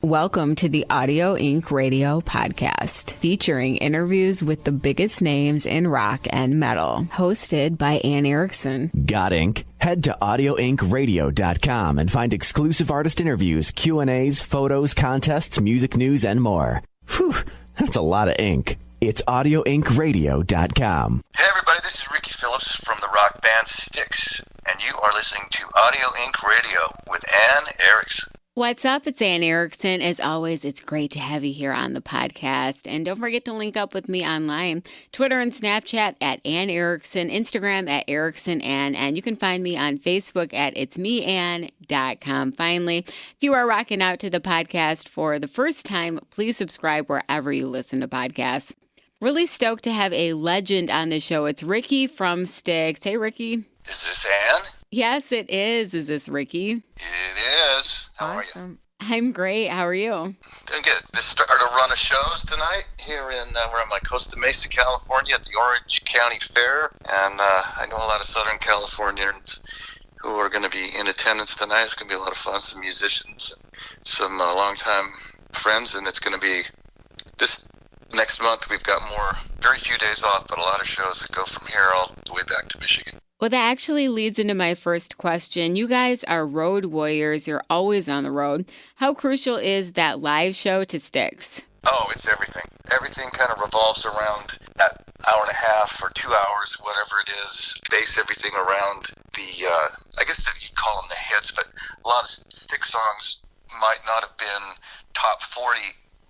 Welcome to the Audio Inc. Radio podcast, featuring interviews with the biggest names in rock and metal, hosted by Anne Erickson. Got Inc.? Head to audioinkradio.com and find exclusive artist interviews, Q&As, photos, contests, music news, and more. Whew, that's a lot of ink. It's audioinkradio.com. Hey everybody, this is Ricky Phillips from the rock band Styx, and you are listening to Audio Inc. Radio with Anne Erickson. What's up? It's Anne Erickson. As always, it's great to have you here on the podcast. And don't forget to link up with me online, Twitter and Snapchat at Anne Erickson, Instagram at EricksonAnne, and you can find me on Facebook at itsmeanne.com. Finally, if you are rocking out to the podcast for the first time, please subscribe wherever you listen to podcasts. Really stoked to have a legend on the show. It's Ricky from Styx. Hey, Ricky. Is this Anne? Yes, it is. Is this Ricky? It is. How are you? I'm great. How are you? Doing good. Just started a run of shows tonight here in, we're in Costa Mesa, California at the Orange County Fair. And I know a lot of Southern Californians who are going to be in attendance tonight. It's going to be a lot of fun. Some musicians, some longtime friends, and it's going to be this next month. We've got very few days off, but a lot of shows that go from here all the way back to Michigan. Well, that actually leads into my first question. You guys are road warriors. You're always on the road. How crucial is that live show to Styx? Oh, it's everything. Everything kind of revolves around that hour and a half or 2 hours, whatever it is. Base everything around the, I guess that you'd call them the hits, but a lot of Styx songs might not have been top 40,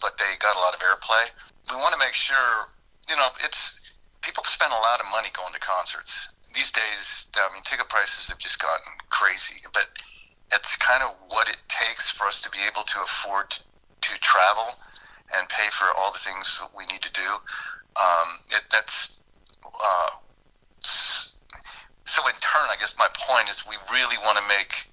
but they got a lot of airplay. We want to make sure, people spend a lot of money going to concerts. These days, ticket prices have just gotten crazy, but it's kind of what it takes for us to be able to afford to travel and pay for all the things that we need to do. So in turn, I guess my point is we really want to make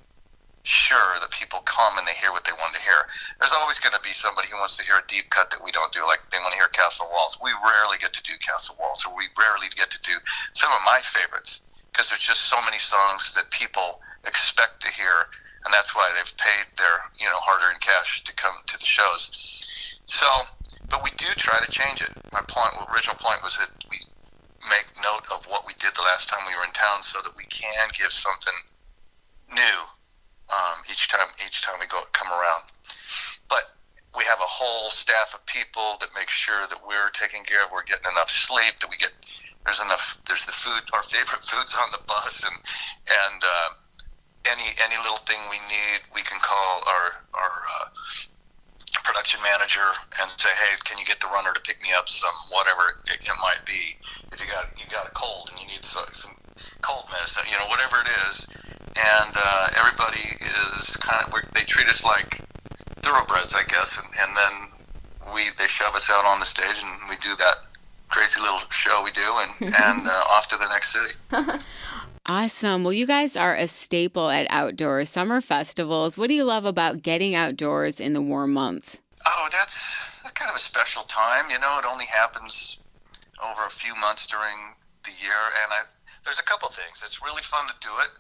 sure that people come and they hear what they want to hear. There's always going to be somebody who wants to hear a deep cut that we don't do, like they want to hear Castle Waltz. We rarely get to do Castle Waltz, or we rarely get to do some of my favorites, because there's just so many songs that people expect to hear, and that's why they've paid their hard-earned cash to come to the shows. So, but we do try to change it. My original point was that we make note of what we did the last time we were in town, so that we can give something new each time we come around. But we have a whole staff of people that make sure that we're taken care of, we're getting enough sleep, that there's the food, our favorite foods on the bus, and any little thing we need, we can call our production manager and say, hey, can you get the runner to pick me up some, whatever it might be. If you got a cold and you need some cold medicine, whatever it is. And everybody is they treat us like thoroughbreds, I guess, and then they shove us out on the stage and we do that crazy little show we do, and off to the next city. Awesome. Well, you guys are a staple at outdoor summer festivals. What do you love about getting outdoors in the warm months? Oh, that's kind of a special time. It only happens over a few months during the year, and there's a couple things. It's really fun to do it.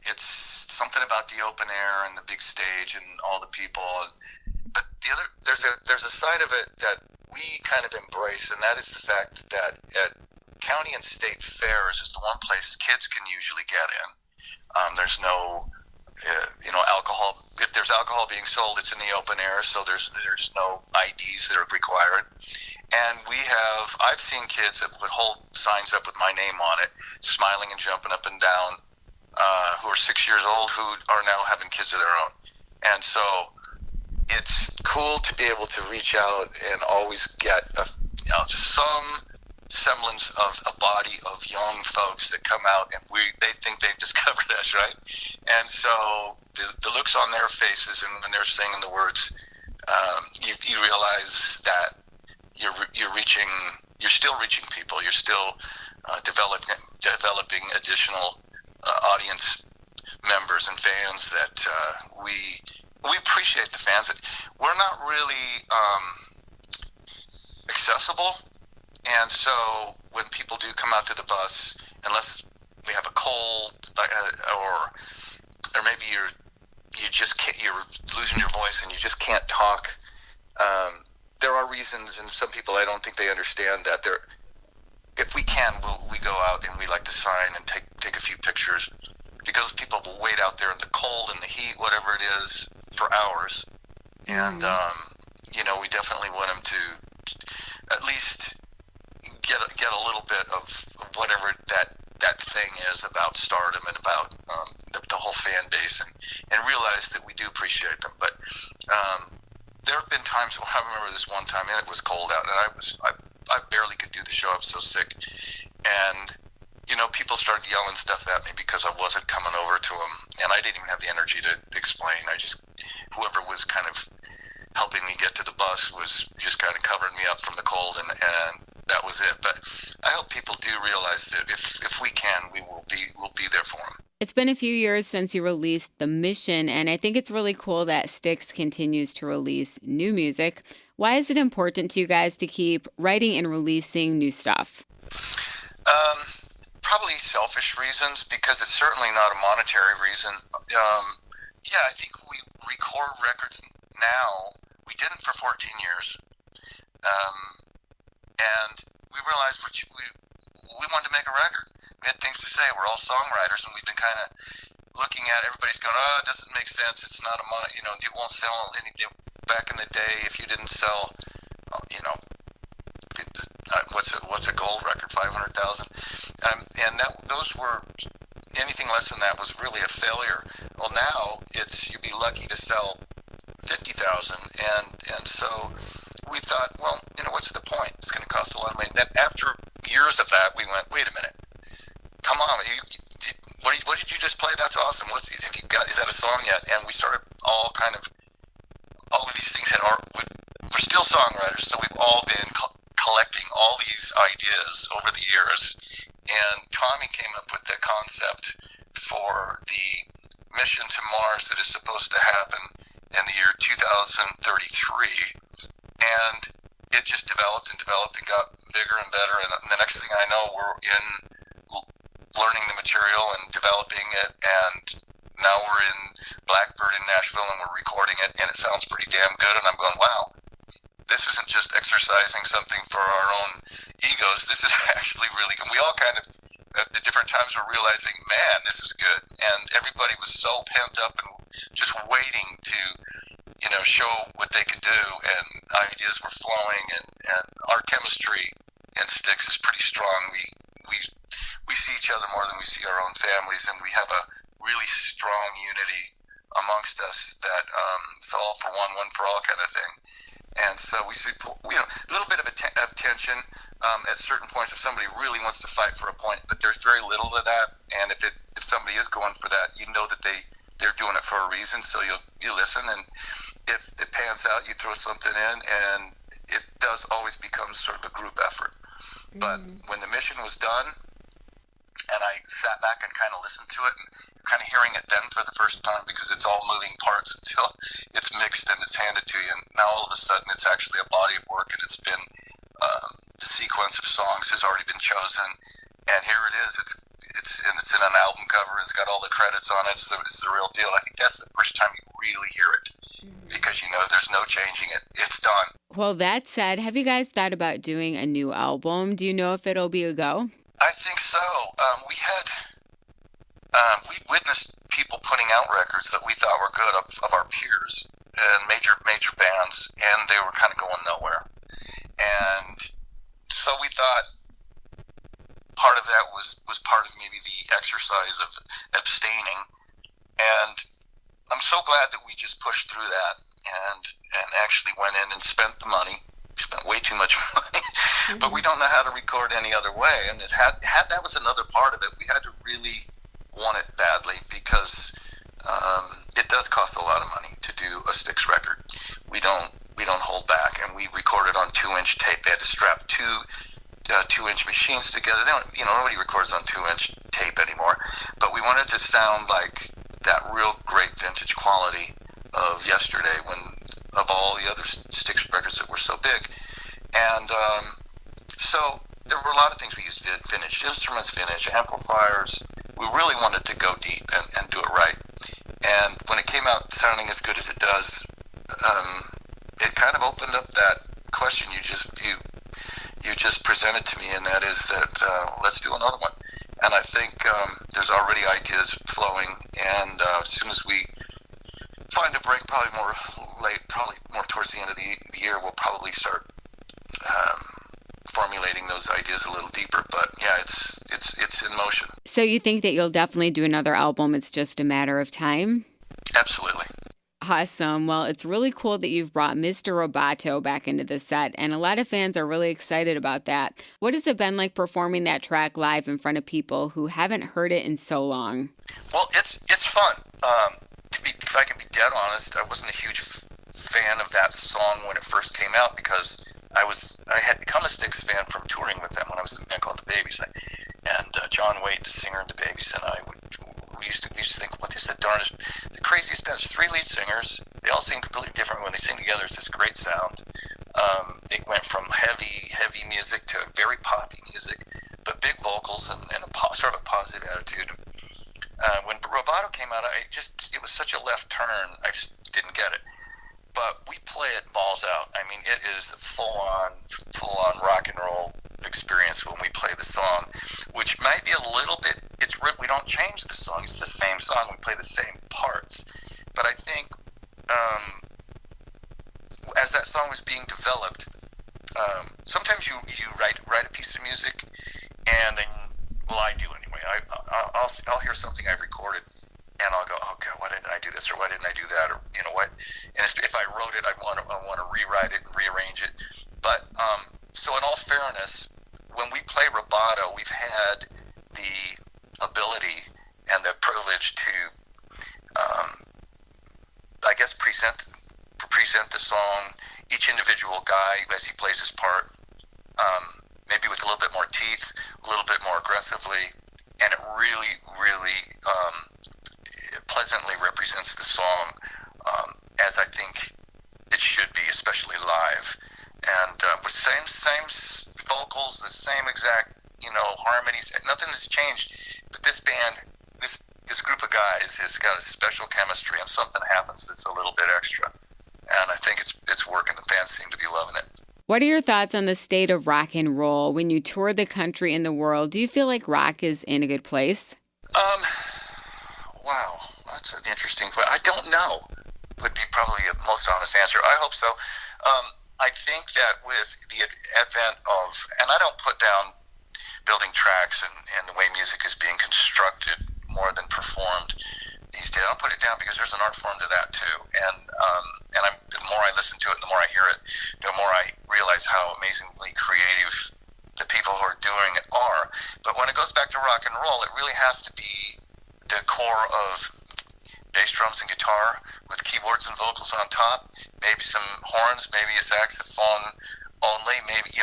It's something about the open air and the big stage and all the people. But there's a side of it that we kind of embrace, and that is the fact that at county and state fairs is the one place kids can usually get in. There's no, alcohol. If there's alcohol being sold, it's in the open air, so there's no IDs that are required. And I've seen kids that would hold signs up with my name on it, smiling and jumping up and down, who are 6 years old, who are now having kids of their own. And so it's cool to be able to reach out and always get some semblance of a body of young folks that come out, and they think they've discovered us, right? And so the looks on their faces, and when they're singing the words, you realize that you're still reaching people. You're still developing additional audience members and fans that we appreciate. The fans that we're not really accessible, and so when people do come out to the bus, unless we have a cold or maybe you're losing your voice and you just can't talk. There are reasons, and some people, I don't think they understand that. If we can, we go out and we like to sign and take a few pictures, because people will wait out there in the cold and the heat, whatever it is, for hours. And we definitely want them to at least get a little bit of whatever that thing is about stardom and about the whole fan base, and realize that we do appreciate them. But there have been times, I remember this one time, and it was cold out, and I barely could do the show. I was so sick, and people started yelling stuff at me because I wasn't coming over to them, and I didn't even have the energy to explain. Whoever was kind of helping me get to the bus was just kind of covering me up from the cold, and that was it. But I hope people do realize that if we can, we'll be there for them. It's been a few years since you released The Mission, and I think it's really cool that Styx continues to release new music. Why is it important to you guys to keep writing and releasing new stuff? Probably selfish reasons, because it's certainly not a monetary reason. I think we record records now. We didn't for 14 years. And we realized we wanted to make a record. We had things to say. We're all songwriters, and we've been kind of looking at, everybody's going, it doesn't make sense. It's not it won't sell anything. Back in the day, if you didn't sell, what's a gold record, 500,000, and those were, anything less than that was really a failure. Well, now you'd be lucky to sell 50,000, and so we thought, well, what's the point? It's going to cost a lot of money. Then after years of that, we went, wait a minute, come on, what did you just play? That's awesome. Is that a song yet? And we started all of these things we're still songwriters, so we've all been collecting all these ideas over the years. And Tommy came up with the concept for the mission to Mars that is supposed to happen in the year 2033. And it just developed and got bigger and better. And the next thing I know, we're in learning the material and developing it. And now we're in Blackbird in Nashville, and we're recording it, and it sounds pretty damn good. And I'm going, wow, this isn't just exercising something for our own egos. This is actually really good. We all kind of, at the different times, were realizing, man, this is good. And everybody was so pent up and just waiting to, show what they could do. And ideas were flowing, and our chemistry in Styx is pretty strong. We see each other more than we see our own families, and we have a really strong unity amongst us that it's all for one for all kind of thing. And so we see, a little bit of tension at certain points if somebody really wants to fight for a point, but there's very little of that. And if somebody is going for that, that they're doing it for a reason. So you listen, and if it pans out, you throw something in, and it does always become sort of a group effort. But when the mission was done, and I sat back and kind of listened to it, and kind of hearing it then for the first time, because it's all moving parts until it's mixed and it's handed to you. And now all of a sudden it's actually a body of work, and it's been, the sequence of songs has already been chosen, and here it is. It's in an album cover. It's got all the credits on it. It's the real deal. I think that's the first time you really hear it, because there's no changing it. It's done. Well, that said, have you guys thought about doing a new album? Do you know if it'll be a go? I think so. We witnessed people putting out records that we thought were good of our peers and major bands, and they were kind of going nowhere. And so we thought part of that was part of maybe the exercise of abstaining. And I'm so glad that we just pushed through that and actually went in and spent the money. We spent way too much money, but we don't know how to record any other way. And that was another part of it. We had to really want it badly, because it does cost a lot of money to do a Styx record. We don't hold back, and we recorded on 2-inch tape. They had to strap two 2-inch machines together. Nobody records on 2-inch tape anymore. But we wanted to sound like that real great vintage quality of yesterday, of all the other Styx records that were so big. And so there were a lot of things we used: vintage instruments, vintage amplifiers. We really wanted to go deep and do it right. And when it came out sounding as good as it does, it kind of opened up that question you just presented to me, and that is that let's do another one. And I think there's already ideas flowing, and as soon as we find a break, probably more towards the end of the year, we'll probably start formulating those ideas a little deeper. But yeah, it's in motion. So you think that you'll definitely do another album? It's just a matter of time? Absolutely. Awesome. Well, it's really cool that you've brought Mr. Roboto back into the set, and a lot of fans are really excited about that. What has it been like performing that track live in front of people who haven't heard it in so long? Well, it's fun. If I can be dead honest, I wasn't a huge fan of that song when it first came out, because I had become a Styx fan from touring with them when I was in a band called The Babies, and John Wade, the singer in The Babies, and we used to think, what is the craziest band? There's 3 lead singers. They all sing completely different when they sing together. It's this great sound. They went from heavy music to very poppy music, but big vocals and sort of a positive attitude. When Roboto came out, it was such a left turn. I just didn't get it. But we play it balls out. I mean, it is a full-on rock and roll experience when we play the song, which might be a little bit. We don't change the song. It's the same song. We play the same parts. But I think as that song was being developed, sometimes you write a piece of music, and then, well, I do anyway. I'll hear something I've recorded, and I'll go, oh God, why didn't I do this, or why didn't I do that, or you know what? And if I wrote it, I want to rewrite it and rearrange it. But so in all fairness, when we play Roboto, we've had the ability and the privilege to, I guess, present the song, each individual guy as he plays his part, maybe with a little bit more teeth, a little bit more aggressively, and it really, really pleasantly represents the song as I think it should be, especially live. And with same vocals, the same exact harmonies, nothing has changed. But this band, this group of guys has got a special chemistry, and something happens that's a little bit extra. And I think it's working. The fans seem to be loving it. What are your thoughts on the state of rock and roll? When you tour the country and the world, do you feel like rock is in a good place? Wow, that's an interesting question. I don't know, would be probably the most honest answer. I hope so. I think that with the advent of, and I don't put down building tracks and the way music is being constructed more than performed these days. I don't put it down, because there's an art form to that too. And the more I listen to it, the more I hear it, the more I realize how amazingly creative the people who are doing it are. But when it goes back to rock and roll, it really has to be the core of bass, drums, and guitar with keyboards and vocals on top, maybe some horns, maybe a saxophone only, maybe,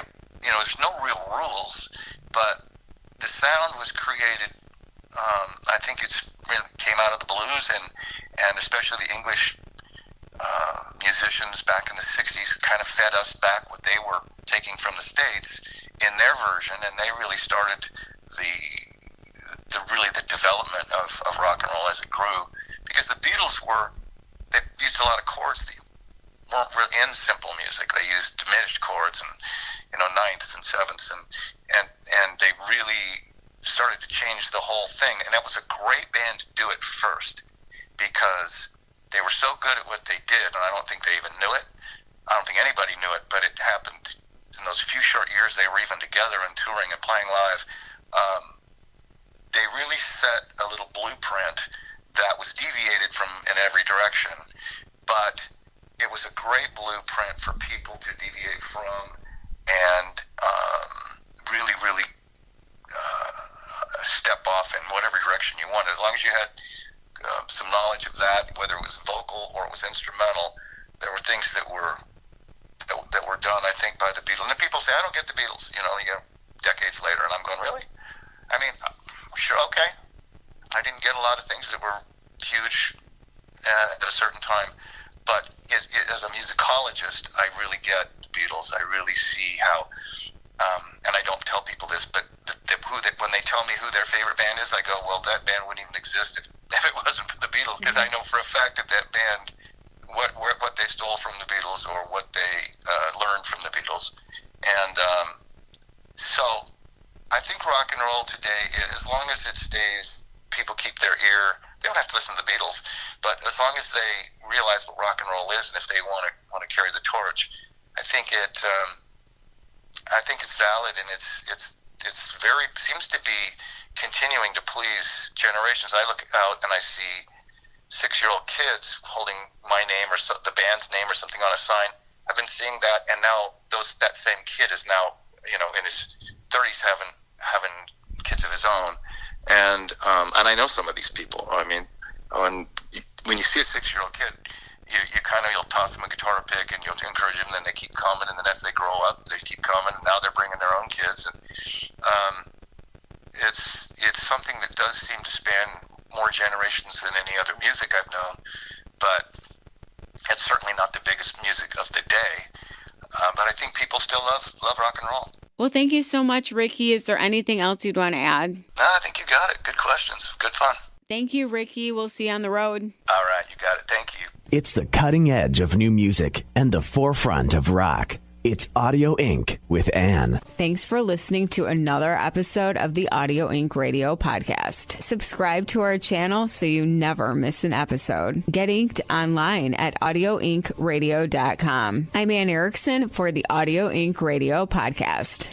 there's no real rules, but the sound was created, I think it came out of the blues, and especially the English musicians back in the 60s kind of fed us back what they were taking from the States in their version, and they really started the development of rock and roll as it grew, because the Beatles they used a lot of chords that weren't really in simple music. They used diminished chords and ninths and sevenths, and they really started to change the whole thing. And that was a great band to do it first, because they were so good at what they did, and I don't think they even knew it. I don't think anybody knew it, but it happened in those few short years they were even together and touring and playing live. They really set a little blueprint that was deviated from in every direction, but it was a great blueprint for people to deviate from, and really, really step off in whatever direction you wanted. As long as you had some knowledge of that, whether it was vocal or it was instrumental, there were things that were done, I think, by the Beatles. And then people say, I don't get the Beatles, decades later, and I'm going, really? I mean, sure, okay. I didn't get a lot of things that were huge at a certain time, but as a musicologist, I really get the Beatles. I really see how, and I don't tell people this, but when they tell me who their favorite band is, I go, well, that band wouldn't even exist if it wasn't for the Beatles, because I know for a fact that band what they stole from the Beatles or what they learned from the Beatles. And so I think rock and roll today, as long as it stays, people keep their ear. They don't have to listen to the Beatles, but as long as they realize what rock and roll is, and if they want to carry the torch, I think it's valid, and it's very seems to be continuing to please generations. I look out and I see 6-year-old kids holding my name or the band's name or something on a sign. I've been seeing that, and now that same kid is now, in his 30s having kids of his own, and I know some of these people. I mean, when you see a 6-year-old kid, you'll toss them a guitar pick and you'll encourage them, and then they keep coming, and then as they grow up, they keep coming, and now they're bringing their own kids, and it's something that does seem to span more generations than any other music I've known, but it's certainly not the biggest music of the day. But I think people still love rock and roll. Well, thank you so much, Ricky. Is there anything else you'd want to add? No, I think you got it. Good questions. Good fun. Thank you, Ricky. We'll see you on the road. All right, you got it. Thank you. It's the cutting edge of new music and the forefront of rock. It's Audio Inc. with Anne. Thanks for listening to another episode of the Audio Inc. Radio podcast. Subscribe to our channel so you never miss an episode. Get inked online at audioinkradio.com. I'm Anne Erickson for the Audio Inc. Radio podcast.